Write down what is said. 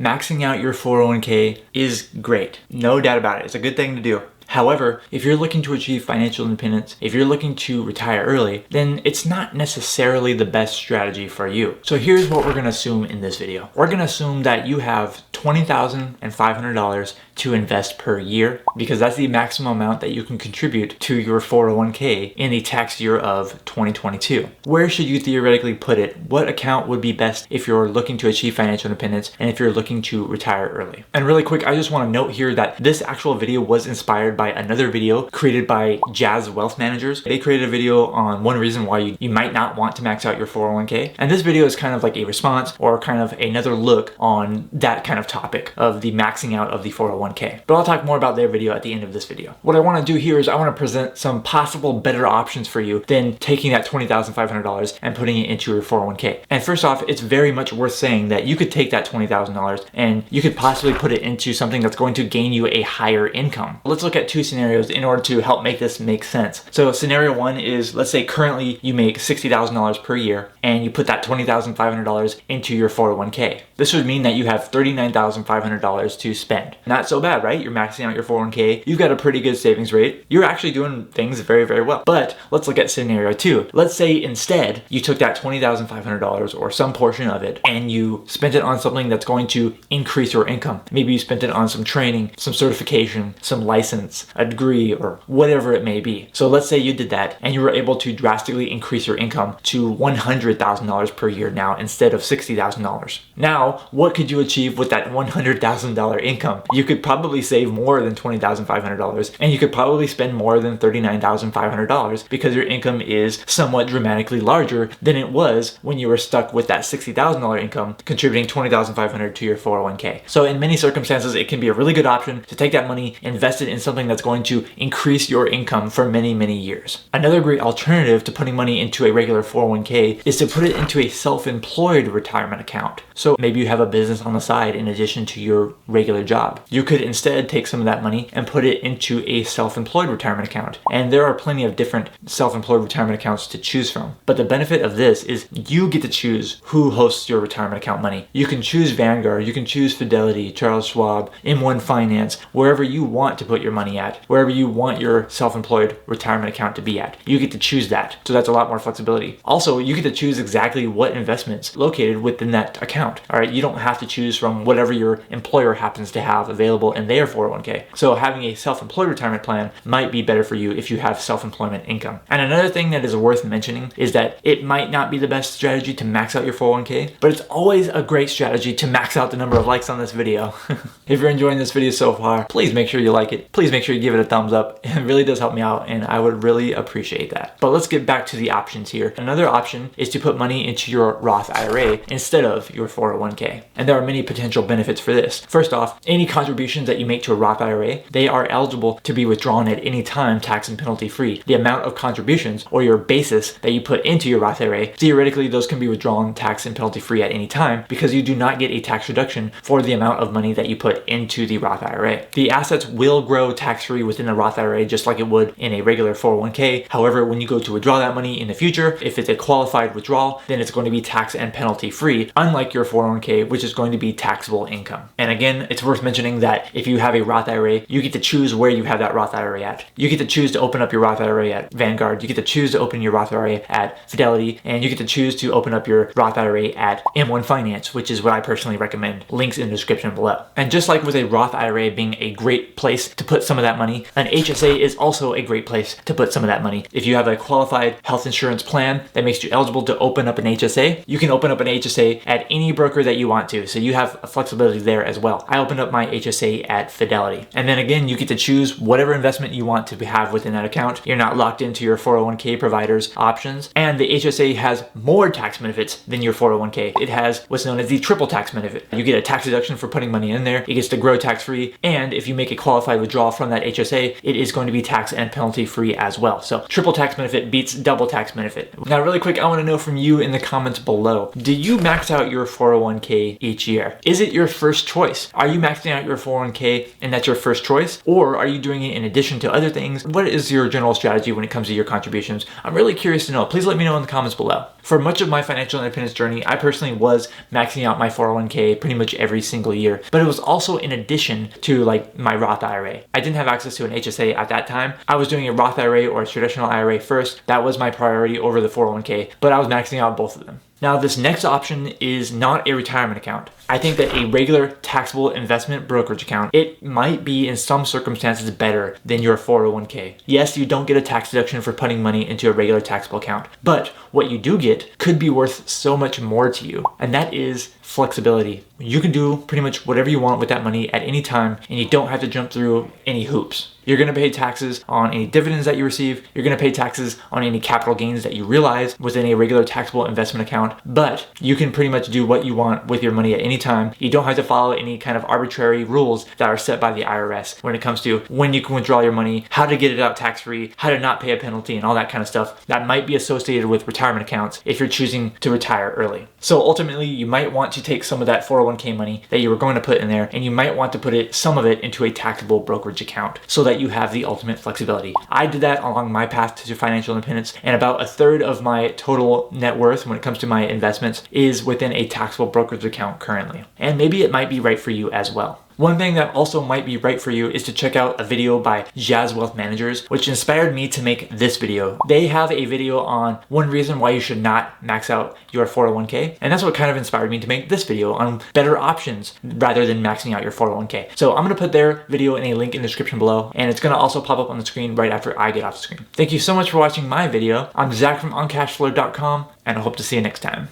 Maxing out your 401k is great. No doubt about it. It's a good thing to do. However, if you're looking to achieve financial independence, if you're looking to retire early, then it's not necessarily the best strategy for you. So here's what we're going to assume in this video. We're going to assume that you have $20,500 to invest per year, because that's the maximum amount that you can contribute to your 401k in the tax year of 2022. Where should you theoretically put it? What account would be best if you're looking to achieve financial independence and if you're looking to retire early? And really quick, I just want to note here that this actual video was inspired by another video created by Jazz Wealth Managers. They created a video on one reason why you might not want to max out your 401k. And this video is kind of like a response or kind of another look on that kind of topic of the maxing out of the 401k. But I'll talk more about their video at the end of this video. What I want to do here is I want to present some possible better options for you than taking that $20,500 and putting it into your 401k. And first off, it's very much worth saying that you could take that $20,000 and you could possibly put it into something that's going to gain you a higher income. Let's look at two scenarios in order to help make this make sense. So scenario one is, let's say currently you make $60,000 per year and you put that $20,500 into your 401k. This would mean that you have $39,500 to spend. Not so bad, right? You're maxing out your 401k. You've got a pretty good savings rate. You're actually doing things very, very well. But let's look at scenario two. Let's say instead you took that $20,500 or some portion of it and you spent it on something that's going to increase your income. Maybe you spent it on some training, some certification, some license, a degree, or whatever it may be. So let's say you did that and you were able to drastically increase your income to $100,000 per year now instead of $60,000. Now, what could you achieve with that $100,000 income? You could probably save more than $20,500 and you could probably spend more than $39,500 because your income is somewhat dramatically larger than it was when you were stuck with that $60,000 income contributing $20,500 to your 401k. So in many circumstances, it can be a really good option to take that money, invest it in something that's going to increase your income for many, many years. Another great alternative to putting money into a regular 401k is to put it into a self-employed retirement account. So maybe you have a business on the side in addition to your regular job. You could instead take some of that money and put it into a self-employed retirement account. And there are plenty of different self-employed retirement accounts to choose from. But the benefit of this is you get to choose who hosts your retirement account money. You can choose Vanguard, you can choose Fidelity, Charles Schwab, M1 Finance, wherever you want to put your money at, wherever you want your self-employed retirement account to be at. You get to choose that. So that's a lot more flexibility. Also, you get to choose exactly what investments located within that account. All right, you don't have to choose from whatever your employer happens to have available in their 401k. So having a self-employed retirement plan might be better for you if you have self-employment income. And another thing that is worth mentioning is that it might not be the best strategy to max out your 401k, but it's always a great strategy to max out the number of likes on this video. If you're enjoying this video so far, please make sure you like it. Please make sure you give it a thumbs up. It really does help me out and I would really appreciate that. But let's get back to the options here. Another option is to put money into your Roth IRA instead of your 401k. And there are many potential benefits for this. First off, any contributions that you make to a Roth IRA, they are eligible to be withdrawn at any time tax and penalty free. The amount of contributions or your basis that you put into your Roth IRA, theoretically those can be withdrawn tax and penalty free at any time because you do not get a tax reduction for the amount of money that you put into the Roth IRA. The assets will grow tax free within the Roth IRA just like it would in a regular 401k. However, when you go to withdraw that money in the future, if it's a qualified withdrawal, then it's going to be tax and penalty free, unlike your 401k, which is going to be taxable income. And again, it's worth mentioning that if you have a Roth IRA, you get to choose where you have that Roth IRA at. You get to choose to open up your Roth IRA at Vanguard, you get to choose to open your Roth IRA at Fidelity, and you get to choose to open up your Roth IRA at M1 Finance, which is what I personally recommend. Links in the description below. And just like with a Roth IRA being a great place to put some of that money, an HSA is also a great place to put some of that money. If you have a qualified health insurance plan that makes you eligible to open up an HSA, you can open up an HSA at any broker that you want to. So you have a flexibility there as well. I opened up my HSA at Fidelity. And then again, you get to choose whatever investment you want to have within that account. You're not locked into your 401k provider's options. And the HSA has more tax benefits than your 401k. It has what's known as the triple tax benefit. You get a tax deduction for putting money in there. It gets to grow tax free. And if you make a qualified withdrawal from that HSA, it is going to be tax and penalty free as well. So triple tax benefit beats double tax benefit. Now, really quick, I want to know from you in the comments below, do you max out your 401k each year? Is it your first choice? Are you maxing out your 401k and that's your first choice? Or are you doing it in addition to other things? What is your general strategy when it comes to your contributions? I'm really curious to know. Please let me know in the comments below. For much of my financial independence journey, I personally was maxing out my 401k pretty much every single year, but it was also in addition to like my Roth IRA. I didn't have access to an HSA at that time. I was doing a Roth IRA or a traditional IRA first. That was my priority over the 401k, but I was maxing out both of them. Now, this next option is not a retirement account. I think that a regular taxable investment brokerage account, it might be in some circumstances better than your 401k. Yes, you don't get a tax deduction for putting money into a regular taxable account, but what you do get could be worth so much more to you, and that is flexibility. You can do pretty much whatever you want with that money at any time, and you don't have to jump through any hoops. You're going to pay taxes on any dividends that you receive. You're going to pay taxes on any capital gains that you realize within a regular taxable investment account, but you can pretty much do what you want with your money at any time. You don't have to follow any kind of arbitrary rules that are set by the IRS when it comes to when you can withdraw your money, how to get it out tax-free, how to not pay a penalty, and all that kind of stuff that might be associated with retirement accounts if you're choosing to retire early. So ultimately, you might want to take some of that 401k money that you were going to put in there, and you might want to put some of it into a taxable brokerage account so that you have the ultimate flexibility. I did that along my path to financial independence, and about a third of my total net worth when it comes to my investments is within a taxable brokerage account currently. And maybe it might be right for you as well. One thing that also might be right for you is to check out a video by Jazz Wealth Managers, which inspired me to make this video. They have a video on one reason why you should not max out your 401k, and that's what kind of inspired me to make this video on better options rather than maxing out your 401k. So I'm going to put their video in a link in the description below, and it's going to also pop up on the screen right after I get off the screen. Thank you so much for watching my video. I'm Zach from OnCashflow.com, and I hope to see you next time.